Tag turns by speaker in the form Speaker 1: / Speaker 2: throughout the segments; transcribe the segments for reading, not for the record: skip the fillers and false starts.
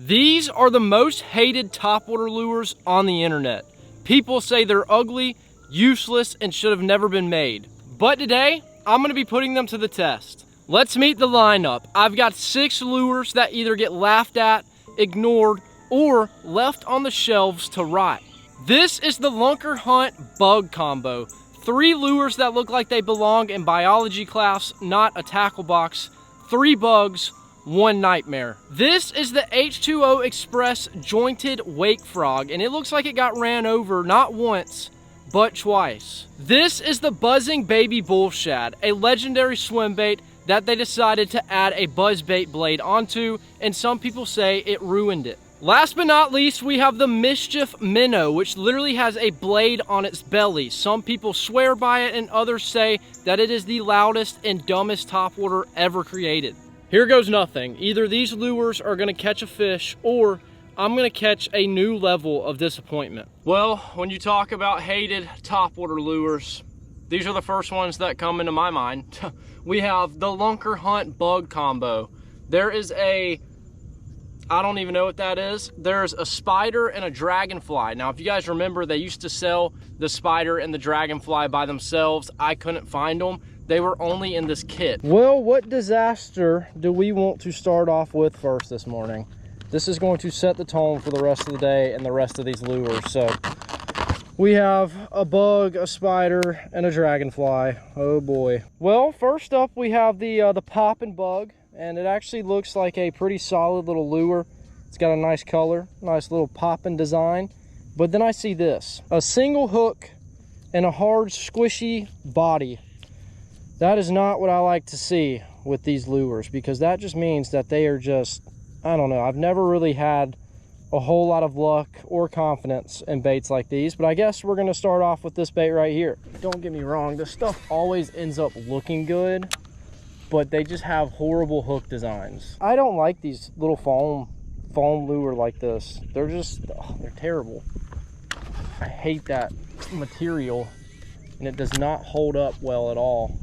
Speaker 1: These are the most hated topwater lures on the internet. People say they're ugly, useless, and should have never been made. But today, I'm gonna be putting them to the test. Let's meet the lineup. I've got 6 lures that either get laughed at, ignored, or left on the shelves to rot. This is the Lunker Hunt Bug Combo. 3 lures that look like they belong in biology class, not a tackle box. 3 bugs, 1 nightmare. This is the H2O Express Jointed Wake Frog, and it looks like it got ran over not once, but twice. This is the Buzzing Baby Bullshad, a legendary swim bait that they decided to add a buzzbait blade onto, and some people say it ruined it. Last but not least, we have the Mischief minnow, which literally has a blade on its belly. Some people swear by it, and others say that it is the loudest and dumbest topwater ever created. Here goes nothing. Either these lures are gonna catch a fish, or I'm gonna catch a new level of disappointment. Well, when you talk about hated topwater lures, these are the first ones that come into my mind. We have the Lunker Hunt Bug Combo. There is I don't even know what that is. There's a spider and a dragonfly. Now, if you guys remember, they used to sell the spider and the dragonfly by themselves. I couldn't find them. They were only in this kit. Well, what disaster do we want to start off with first this morning? This is going to set the tone for the rest of the day and the rest of these lures. So we have a bug, a spider, and a dragonfly. Oh boy. Well, first up we have the poppin' bug, and it actually looks like a pretty solid little lure. It's got a nice color, nice little poppin' design. But then I see this, a single hook and a hard squishy body. That is not what I like to see with these lures, because that just means that they are just, I don't know, I've never really had a whole lot of luck or confidence in baits like these, but I guess we're gonna start off with this bait right here. Don't get me wrong, this stuff always ends up looking good, but they just have horrible hook designs. I don't like these little foam lure like this. They're just, they're terrible. I hate that material, and it does not hold up well at all.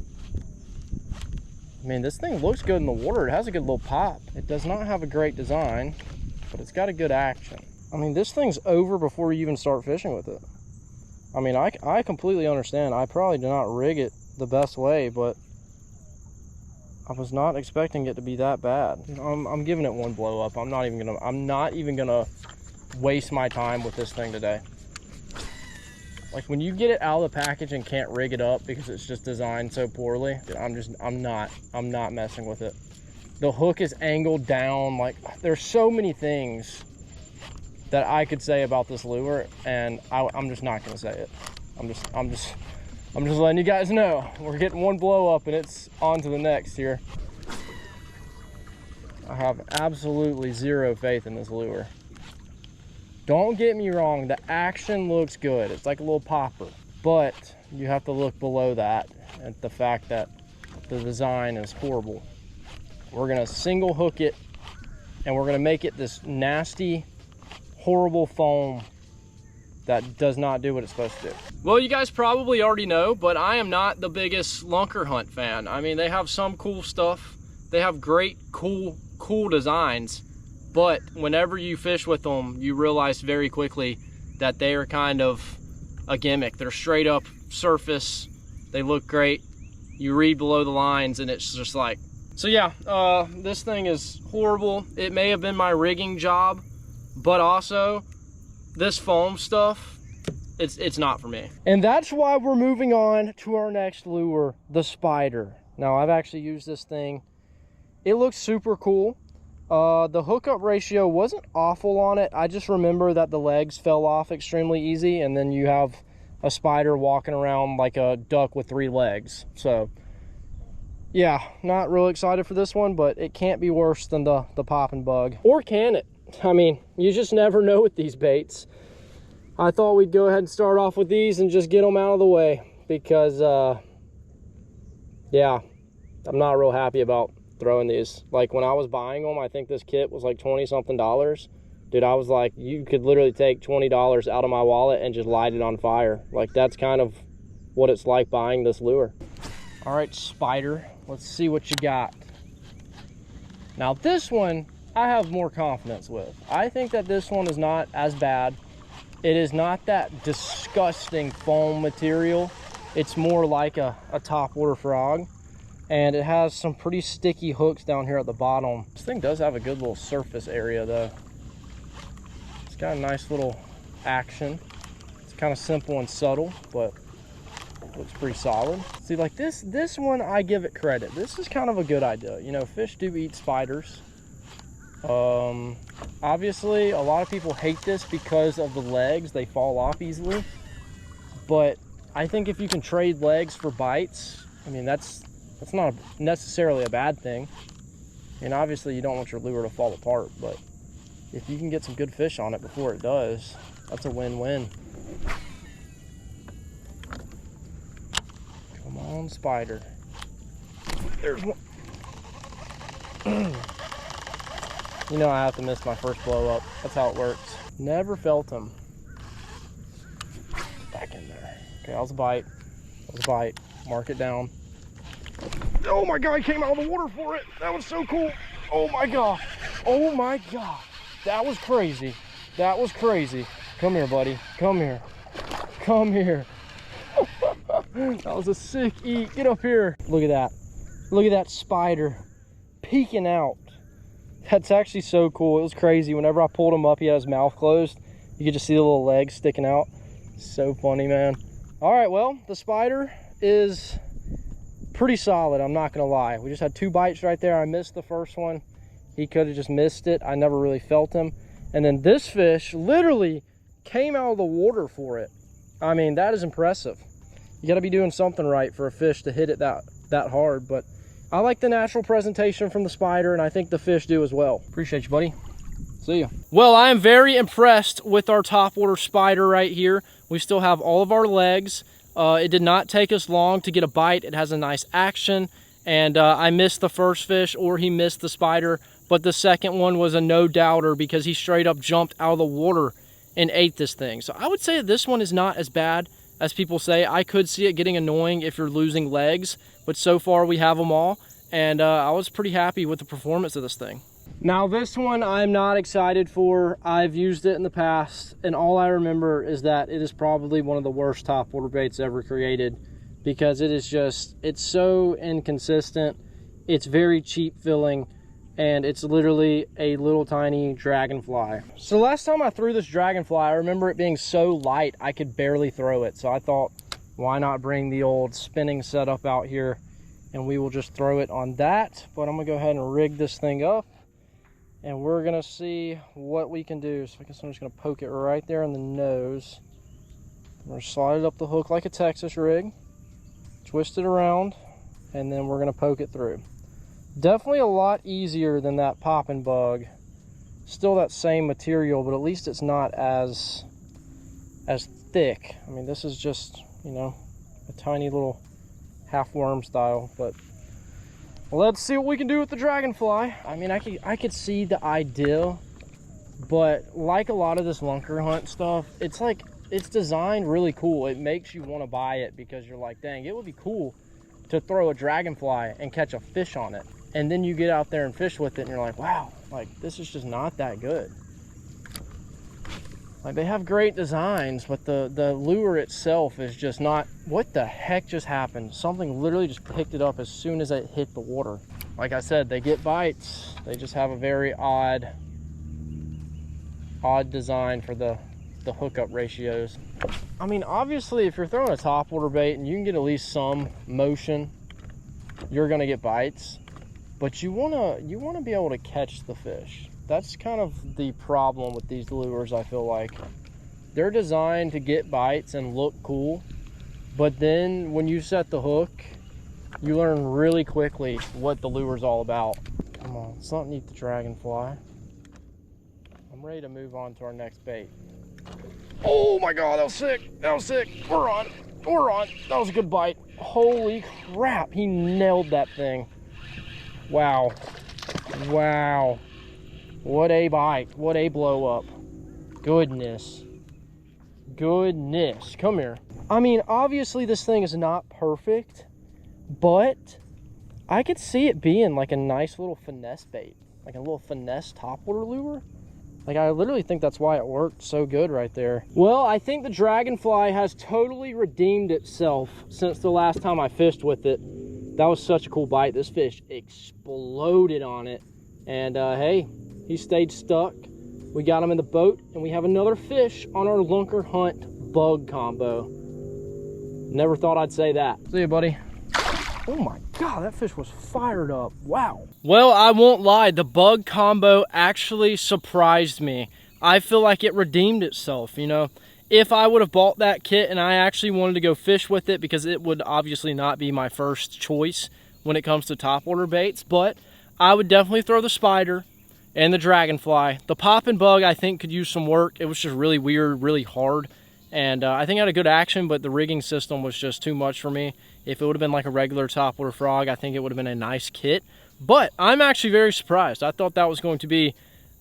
Speaker 1: I mean, this thing looks good in the water. It has a good little pop. It does not have a great design, but it's got a good action. I mean, this thing's over before you even start fishing with it. I mean, I completely understand. I probably did not rig it the best way, but I was not expecting it to be that bad. I'm giving it 1 blow up. I'm not even gonna waste my time with this thing today. Like, when you get it out of the package and can't rig it up because it's just designed so poorly, I'm not messing with it. The hook is angled down. Like, there's so many things that I could say about this lure, and I'm just not gonna say it. I'm just letting you guys know. We're getting 1 blow up and it's on to the next here. I have absolutely 0 faith in this lure. Don't get me wrong, the action looks good. It's like a little popper, but you have to look below that at the fact that the design is horrible. We're gonna single hook it, and we're gonna make it this nasty, horrible foam that does not do what it's supposed to do. Well, you guys probably already know, but I am not the biggest Lunker Hunt fan. I mean, they have some cool stuff. They have great, cool designs. But whenever you fish with them, you realize very quickly that they are kind of a gimmick. They're straight up surface. They look great. You read below the lines and it's just like, so yeah, this thing is horrible. It may have been my rigging job, but also this foam stuff, it's not for me. And that's why we're moving on to our next lure, the spider. Now, I've actually used this thing. It looks super cool. The hookup ratio wasn't awful on it. I just remember that the legs fell off extremely easy, and then you have a spider walking around like a duck with 3 legs. So yeah, not real excited for this one, but it can't be worse than the poppin' bug. Or can it? I mean, you just never know with these baits. I thought we'd go ahead and start off with these and just get them out of the way, because yeah, I'm not real happy about throwing these. Like, when I was buying them, I think this kit was like $20-something. Dude, I was like, you could literally take $20 out of my wallet and just light it on fire. Like, that's kind of what it's like buying this lure. All right, spider, let's see what you got. Now, this one I have more confidence with. I think that this one is not as bad. It is not that disgusting foam material. It's more like a topwater frog. And it has some pretty sticky hooks down here at the bottom. This thing does have a good little surface area though. It's got a nice little action. It's kind of simple and subtle, but looks pretty solid. See, like this one, I give it credit. This is kind of a good idea. You know, fish do eat spiders. Obviously, a lot of people hate this because of the legs. They fall off easily. But I think if you can trade legs for bites, I mean, that's not necessarily a bad thing. And obviously you don't want your lure to fall apart, but if you can get some good fish on it before it does, that's a win-win. Come on, spider. There's one. You know I have to miss my first blow up. That's how it works. Never felt him. Back in there. Okay, that was a bite. That was a bite. Mark it down. Oh my God, he came out of the water for it. That was so cool. Oh my God. Oh my God. That was crazy. That was crazy. Come here, buddy. Come here. Come here. That was a sick eat. Get up here. Look at that. Look at that spider peeking out. That's actually so cool. It was crazy. Whenever I pulled him up, he had his mouth closed. You could just see the little legs sticking out. So funny, man. All right, well, the spider is pretty solid, I'm not gonna lie. We just had 2 bites right there. I missed the first one. He could have just missed it. I never really felt him. And then this fish literally came out of the water for it. I mean, that is impressive. You gotta be doing something right for a fish to hit it that hard. But I like the natural presentation from the spider, and I think the fish do as well. Appreciate you, buddy. See ya. Well, I am very impressed with our topwater spider right here. We still have all of our legs. It did not take us long to get a bite. It has a nice action, and I missed the first fish, or he missed the spider, but the second one was a no-doubter because he straight up jumped out of the water and ate this thing. So I would say this one is not as bad as people say. I could see it getting annoying if you're losing legs, but so far we have them all, and I was pretty happy with the performance of this thing. Now this one I'm not excited for. I've used it in the past, and all I remember is that it is probably one of the worst topwater baits ever created, because it is just, it's so inconsistent. It's very cheap filling, and it's literally a little tiny dragonfly. So last time I threw this dragonfly, I remember it being so light I could barely throw it. So I thought, why not bring the old spinning setup out here, and we will just throw it on that. But I'm gonna go ahead and rig this thing up, and we're gonna see what we can do. So I guess I'm just gonna poke it right there in the nose. I'm gonna slide it up the hook like a Texas rig, twist it around, and then we're gonna poke it through. Definitely a lot easier than that popping bug. Still that same material, but at least it's not as thick. I mean, this is just, you know, a tiny little half worm style, but let's see what we can do with the dragonfly. I mean, I could see the idea, but like a lot of this lunker hunt stuff, it's like, it's designed really cool. It makes you want to buy it because you're like, dang, it would be cool to throw a dragonfly and catch a fish on it. And then you get out there and fish with it, and you're like, wow, like this is just not that good. Like, they have great designs, but the lure itself is just not. What the heck just happened? Something literally just picked it up as soon as it hit the water. Like I said, they get bites. They just have a very odd design for the hookup ratios. I mean, obviously, if you're throwing a topwater bait and you can get at least some motion, you're gonna get bites. But you wanna be able to catch the fish. That's kind of the problem with these lures, I feel like. They're designed to get bites and look cool, but then when you set the hook, you learn really quickly what the lure's all about. Come on, let's not eat the dragonfly. I'm ready to move on to our next bait. Oh my God, that was sick. That was sick. We're on. We're on. That was a good bite. Holy crap, he nailed that thing. Wow. Wow. What a bite. What a blow up. Goodness. Goodness. Come here. I mean, obviously this thing is not perfect, but I could see it being like a nice little finesse bait. like a little finesse topwater lure. Like, I literally think that's why it worked so good right there. Well, I think the Dragonfly has totally redeemed itself since the last time I fished with it. That was such a cool bite. This fish exploded on it. And hey, he stayed stuck. We got him in the boat, and we have another fish on our Lunker Hunt bug combo. Never thought I'd say that. See you, buddy. Oh my God, that fish was fired up. Wow. Well, I won't lie, the bug combo actually surprised me. I feel like it redeemed itself, you know. If I would have bought that kit and I actually wanted to go fish with it, because it would obviously not be my first choice when it comes to topwater baits, but I would definitely throw the spider and the Dragonfly. The popping bug, I think, could use some work. It was just really weird, really hard. And I think it had a good action, but the rigging system was just too much for me. If it would have been like a regular topwater frog, I think it would have been a nice kit. But I'm actually very surprised. I thought that was going to be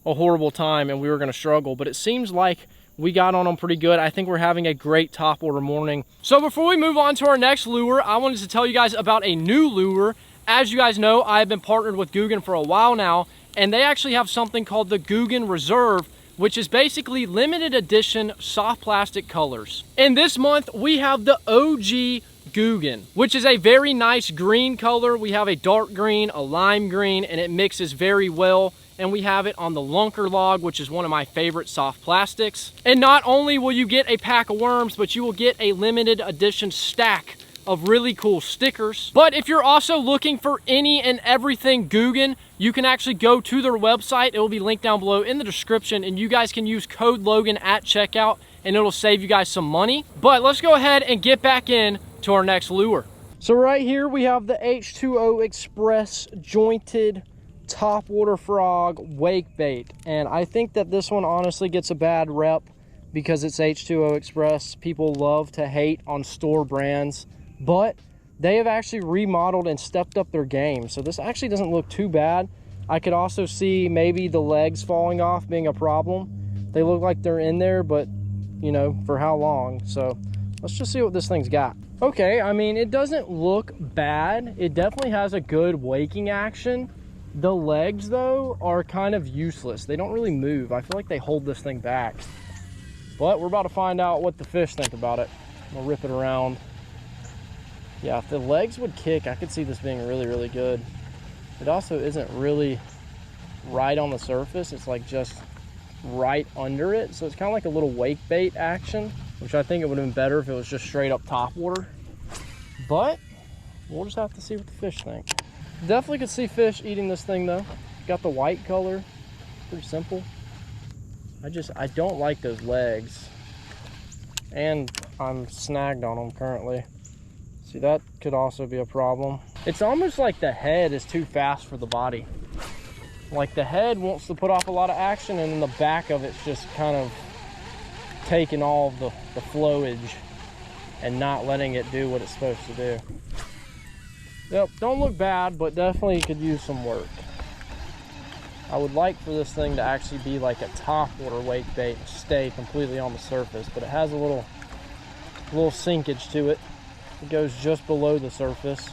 Speaker 1: a horrible time and we were going to struggle, but it seems like we got on them pretty good. I think we're having a great topwater morning. So before we move on to our next lure, I wanted to tell you guys about a new lure. As you guys know, I've been partnered with Googan for a while now, and they actually have something called the Googan Reserve, which is basically limited edition soft plastic colors. And this month we have the OG Googan, which is a very nice green color. We have a dark green, a lime green, and it mixes very well. And we have it on the Lunker log, which is one of my favorite soft plastics. And not only will you get a pack of worms, but you will get a limited edition stack of really cool stickers. But if you're also looking for any and everything Googan, you can actually go to their website. It will be linked down below in the description, and you guys can use code Logan at checkout and it'll save you guys some money. But let's go ahead and get back in to our next lure. So right here we have the H2O Express jointed topwater frog wake bait, and I think that this one honestly gets a bad rep because it's H2O Express. People love to hate on store brands, but they have actually remodeled and stepped up their game. So this actually doesn't look too bad. I could also see maybe the legs falling off being a problem. They look like they're in there, but you know, for how long? So let's just see what this thing's got. Okay, I mean, it doesn't look bad. It definitely has a good waking action. The legs though are kind of useless. They don't really move. I feel like they hold this thing back. But we're about to find out what the fish think about it. We'll rip it around. Yeah, if the legs would kick, I could see this being really, really good. It also isn't really right on the surface. It's like just right under it. So it's kind of like a little wake bait action, which I think it would have been better if it was just straight up topwater. But we'll just have to see what the fish think. Definitely could see fish eating this thing though. Got the white color, pretty simple. I don't like those legs. And I'm snagged on them currently. See, that could also be a problem. It's almost like the head is too fast for the body. Like the head wants to put off a lot of action, and then the back of it's just kind of taking all of the flowage and not letting it do what it's supposed to do. Yep, don't look bad, but definitely could use some work. I would like for this thing to actually be like a topwater wake bait and stay completely on the surface, but it has a little sinkage to it. It goes just below the surface.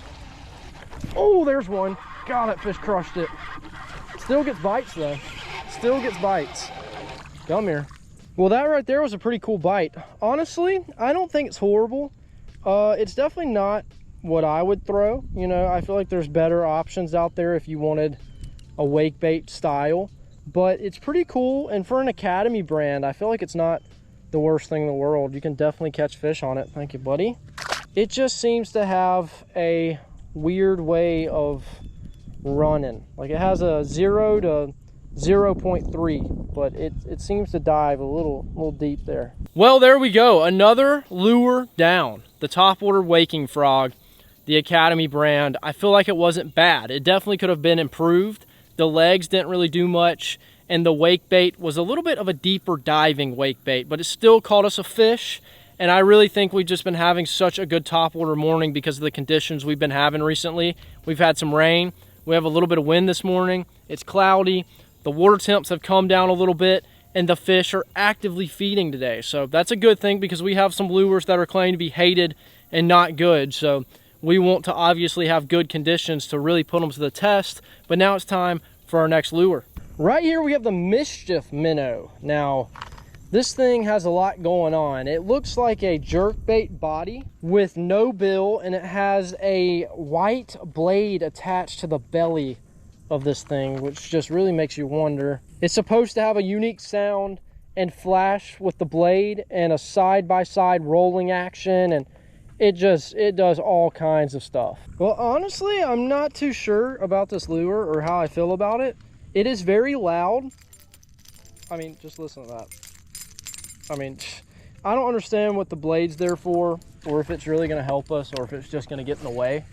Speaker 1: Oh, there's one. God, that fish crushed it. Still gets bites though. Still gets bites. Come here. Well, that right there was a pretty cool bite. Honestly, I don't think it's horrible. It's definitely not what I would throw. You know, I feel like there's better options out there if you wanted a wake bait style, but it's pretty cool. And for an Academy brand, I feel like it's not the worst thing in the world. You can definitely catch fish on it. Thank you, buddy. It just seems to have a weird way of running. Like it has a 0 to 0.3, but it seems to dive a little deep there. Well, there we go. Another lure down. The topwater waking frog, the Academy brand. I feel like it wasn't bad. It definitely could have been improved. The legs didn't really do much, and the wake bait was a little bit of a deeper diving wake bait, but it still caught us a fish. And I really think we've just been having such a good topwater morning because of the conditions we've been having recently. We've had some rain. We have a little bit of wind this morning. It's cloudy. The water temps have come down a little bit, and the fish are actively feeding today. So that's a good thing because we have some lures that are claimed to be hated and not good. So we want to obviously have good conditions to really put them to the test. But now it's time for our next lure. Right here we have the Mischief minnow. Now, this thing has a lot going on. It looks like a jerkbait body with no bill, and it has a white blade attached to the belly of this thing, which just really makes you wonder. It's supposed to have a unique sound and flash with the blade and a side-by-side rolling action, and it does all kinds of stuff. Well, honestly, I'm not too sure about this lure or how I feel about it. It is very loud. I mean, just listen to that. I mean, I don't understand what the blade's there for, or if it's really going to help us, or if it's just going to get in the way.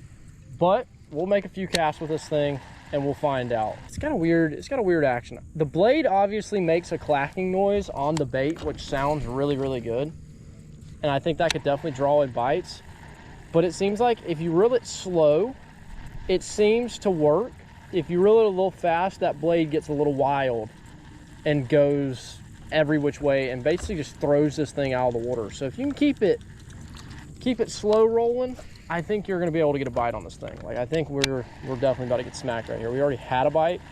Speaker 1: But we'll make a few casts with this thing, and we'll find out. It's got a weird action. The blade obviously makes a clacking noise on the bait, which sounds really, really good. And I think that could definitely draw in bites. But it seems like if you reel it slow, it seems to work. If you reel it a little fast, that blade gets a little wild and goes every which way and basically just throws this thing out of the water. So if you can keep it slow rolling, I think you're going to be able to get a bite on this thing. Like, I think we're definitely about to get smacked right here. We already had a bite.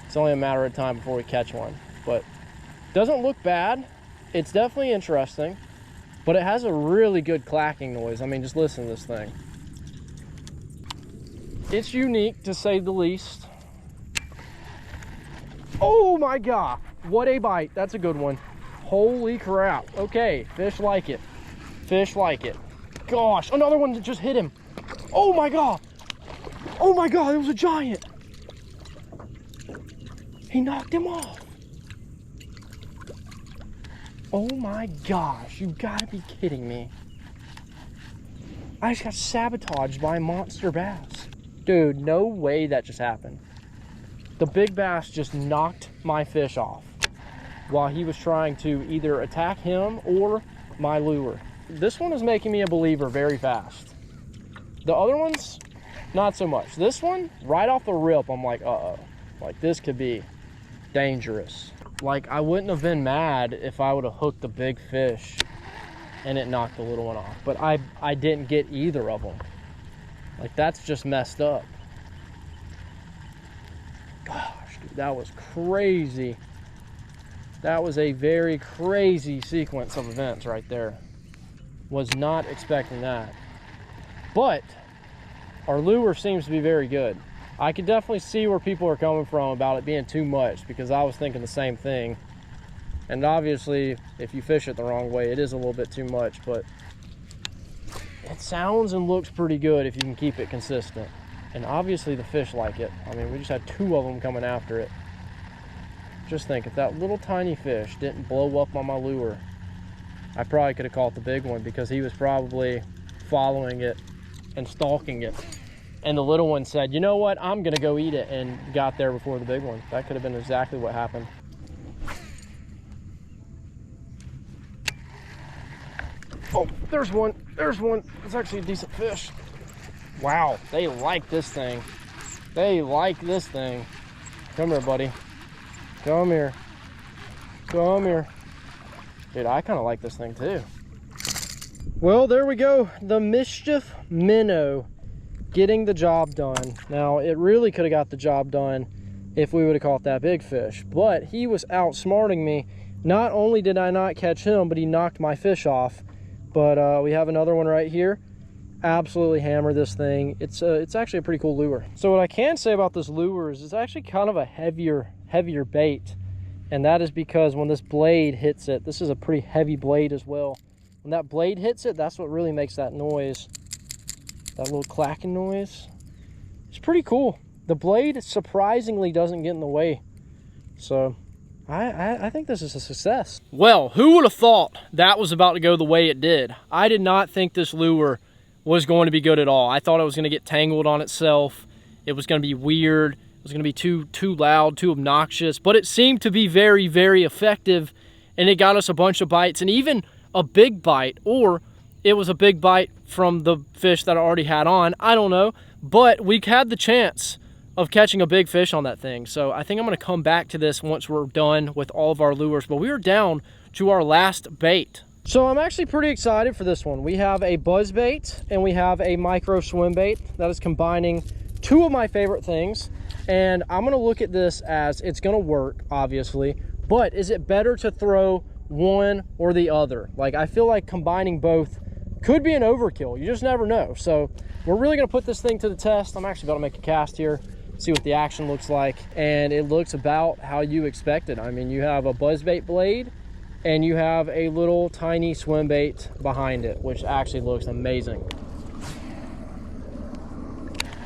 Speaker 1: It's only a matter of time before we catch one. But it doesn't look bad. It's definitely interesting, but it has a really good clacking noise. I mean, just listen to this thing. It's unique, to say the least. Oh my God, what a bite. That's a good one. Holy crap. Okay, fish like it. Fish like it. Gosh, another one that just hit him. Oh my God. Oh my God, it was a giant. He knocked him off. Oh my gosh, you gotta be kidding me. I just got sabotaged by a monster bass. Dude, no way that just happened. The big bass just knocked my fish off while he was trying to either attack him or my lure. This one is making me a believer very fast. The other ones, not so much. This one, right off the rip, I'm like, uh-oh. Like, this could be dangerous. Like, I wouldn't have been mad if I would have hooked the big fish and it knocked the little one off. But I didn't get either of them. Like, that's just messed up. Gosh, dude, that was crazy. That was a very crazy sequence of events right there. Was not expecting that. But our lure seems to be very good. I can definitely see where people are coming from about it being too much, because I was thinking the same thing. And obviously, if you fish it the wrong way, it is a little bit too much, but it sounds and looks pretty good if you can keep it consistent. And obviously the fish like it. I mean, we just had 2 of them coming after it. Just think, if that little tiny fish didn't blow up on my lure, I probably could have caught the big one, because he was probably following it and stalking it. And the little one said, you know what, I'm gonna go eat it, and got there before the big one. That could have been exactly what happened. Oh, there's one. There's one. It's actually a decent fish. Wow, they like this thing. They like this thing. Come here, buddy. Come here. Come here. Dude, I kind of like this thing too. Well, there we go. The Mischief minnow getting the job done. Now, it really could have got the job done if we would have caught that big fish, but he was outsmarting me. Not only did I not catch him, but he knocked my fish off. But we have another one right here. Absolutely hammer this thing. It's actually a pretty cool lure. So what I can say about this lure is it's actually kind of a heavier bait. And that is because when this blade hits it, this is a pretty heavy blade as well. When that blade hits it, that's what really makes that noise. That little clacking noise. It's pretty cool. The blade surprisingly doesn't get in the way. So I think this is a success. Well, who would have thought that was about to go the way it did? I did not think this lure was going to be good at all. I thought it was going to get tangled on itself. It was going to be weird. It was going to be too loud, too obnoxious. But it seemed to be very, very effective. And it got us a bunch of bites, and even a big bite. Or it was a big bite from the fish that I already had on. I don't know. But we had the chance of catching a big fish on that thing. So I think I'm going to come back to this once we're done with all of our lures. But we are down to our last bait. So I'm actually pretty excited for this one. We have a buzz bait and we have a micro swim bait that is combining 2 of my favorite things. And I'm gonna look at this as it's gonna work, obviously, but is it better to throw one or the other? Like, I feel like combining both could be an overkill. You just never know. So we're really gonna put this thing to the test. I'm actually about to make a cast here, see what the action looks like. And it looks about how you expected. I mean, you have a buzzbait blade and you have a little tiny swim bait behind it, which actually looks amazing.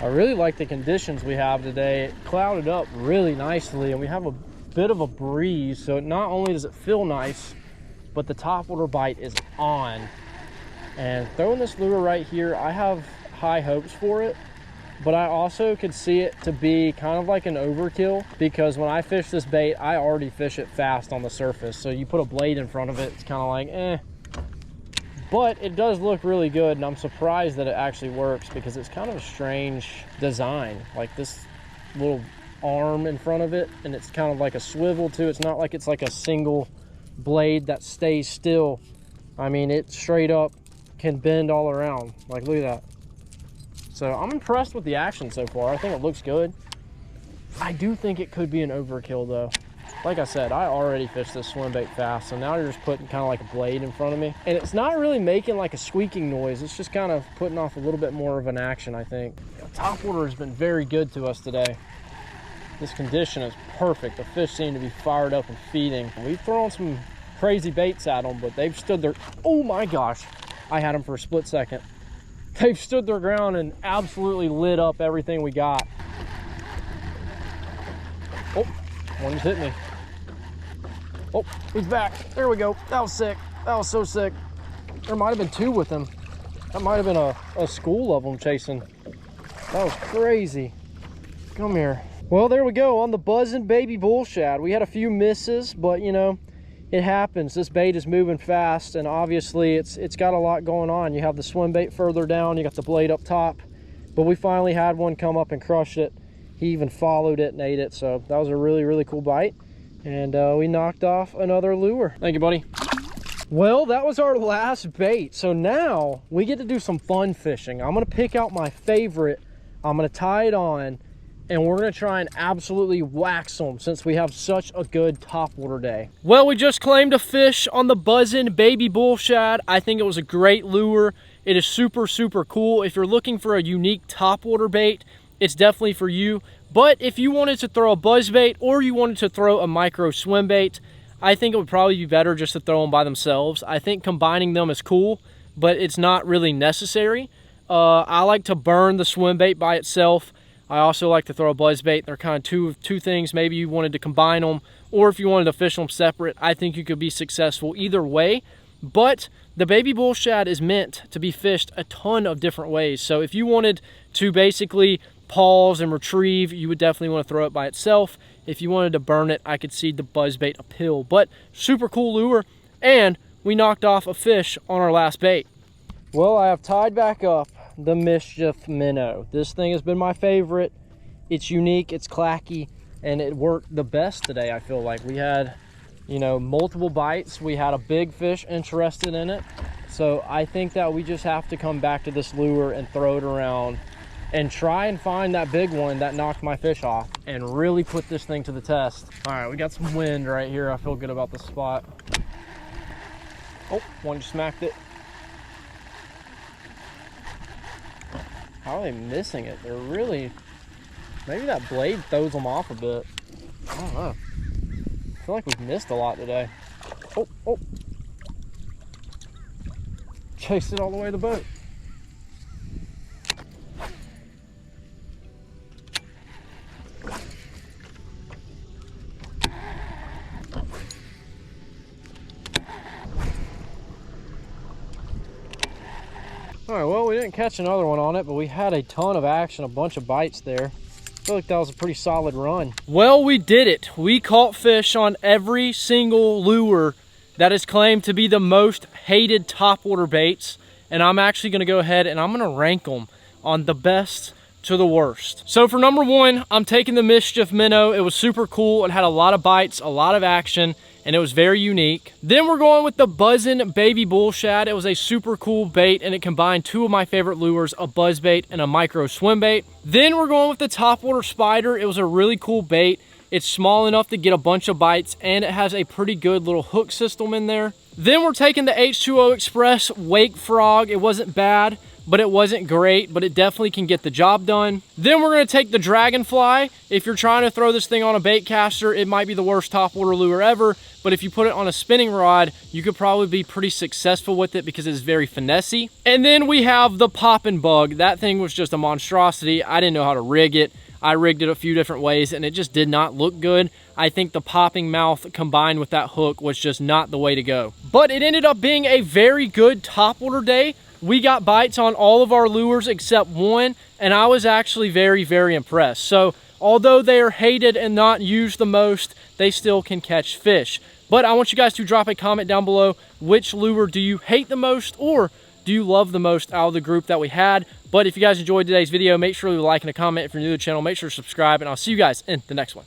Speaker 1: I really like the conditions we have today. It clouded up really nicely and we have a bit of a breeze. So not only does it feel nice, but the topwater bite is on. And throwing this lure right here, I have high hopes for it, but I also could see it to be kind of like an overkill, because when I fish this bait, I already fish it fast on the surface. So you put a blade in front of it, it's kind of like, eh. But it does look really good, and I'm surprised that it actually works, because it's kind of a strange design. Like this little arm in front of it, and it's kind of like a swivel too. It's not like it's like a single blade that stays still. I mean, it straight up can bend all around. Like, look at that. So I'm impressed with the action so far. I think it looks good. I do think it could be an overkill though. Like I said, I already fished this swim bait fast, so now you're just putting kind of like a blade in front of me. And it's not really making like a squeaking noise. It's just kind of putting off a little bit more of an action, I think. Topwater has been very good to us today. This condition is perfect. The fish seem to be fired up and feeding. We've thrown some crazy baits at them, but they've stood their, oh my gosh, I had them for a split second. They've stood their ground and absolutely lit up everything we got. Oh, one just hit me. Oh, he's back. There we go. That was sick. That was so sick. There might have been two with him. That might have been a school of them chasing. That was crazy. Come here. Well, there we go on the buzzing baby bullshad. We had a few misses, but you know, it happens. This bait is moving fast, and obviously it's got a lot going on. You have the swim bait further down, you got the blade up top, but we finally had one come up and crush it. He even followed it and ate it, so that was a really, really cool bite. And we knocked off another lure. Thank you, buddy. Well, that was our last bait. So now we get to do some fun fishing. I'm gonna pick out my favorite, I'm gonna tie it on, and we're gonna try and absolutely wax them since we have such a good topwater day. Well, we just claimed a fish on the buzzing baby bullshad. I think it was a great lure. It is super, super cool. If you're looking for a unique topwater bait, it's definitely for you. But if you wanted to throw a buzz bait or you wanted to throw a micro swim bait, I think it would probably be better just to throw them by themselves. I think combining them is cool, but it's not really necessary. I like to burn the swim bait by itself. I also like to throw a buzz bait. They're kind of two things. Maybe you wanted to combine them, or if you wanted to fish them separate, I think you could be successful either way. But the baby bullshad is meant to be fished a ton of different ways. So if you wanted to basically pause and retrieve, you would definitely want to throw it by itself. If you wanted to burn it, I could see the buzz bait appeal. But super cool lure, and we knocked off a fish on our last bait. Well, I have tied back up the Mischief minnow. This thing has been my favorite. It's unique, it's clacky, and it worked the best today. I feel like we had, you know, multiple bites. We had a big fish interested in it. So I think that we just have to come back to this lure and throw it around and try and find that big one that knocked my fish off and really put this thing to the test. All right, we got some wind right here. I feel good about the spot. Oh, one just smacked it. How are they missing it? They're really, maybe that blade throws them off a bit. I don't know. I feel like we've missed a lot today. Oh, oh. Chased it all the way to the boat. All right, well, we didn't catch another one on it, but we had a ton of action, a bunch of bites there. I feel like that was a pretty solid run. Well, we did it. We caught fish on every single lure that is claimed to be the most hated topwater baits. And I'm actually gonna go ahead and I'm gonna rank them on the best to the worst. So for number one, I'm taking the Mischief minnow. It was super cool. It had a lot of bites, a lot of action. and it was very unique. Then we're going with the buzzing baby bullshad. It was a super cool bait, and it combined two of my favorite lures, a buzz bait and a micro swim bait. Then we're going with the Topwater spider. It was a really cool bait. It's small enough to get a bunch of bites, and it has a pretty good little hook system in there. Then we're taking the H2O Express Wake Frog. It wasn't bad, but it wasn't great, but it definitely can get the job done. Then we're gonna take the Dragonfly. If you're trying to throw this thing on a bait caster, it might be the worst topwater lure ever, but if you put it on a spinning rod, you could probably be pretty successful with it because it's very finessey. And then we have the popping bug. That thing was just a monstrosity. I didn't know how to rig it. I rigged it a few different ways and it just did not look good. I think the popping mouth combined with that hook was just not the way to go. But it ended up being a very good topwater day. We got bites on all of our lures except one, and I was actually very, very impressed. So although they are hated and not used the most, they still can catch fish. But I want you guys to drop a comment down below. Which lure do you hate the most, or do you love the most out of the group that we had? But if you guys enjoyed today's video, make sure to like and a comment. If you're new to the channel, make sure to subscribe, and I'll see you guys in the next one.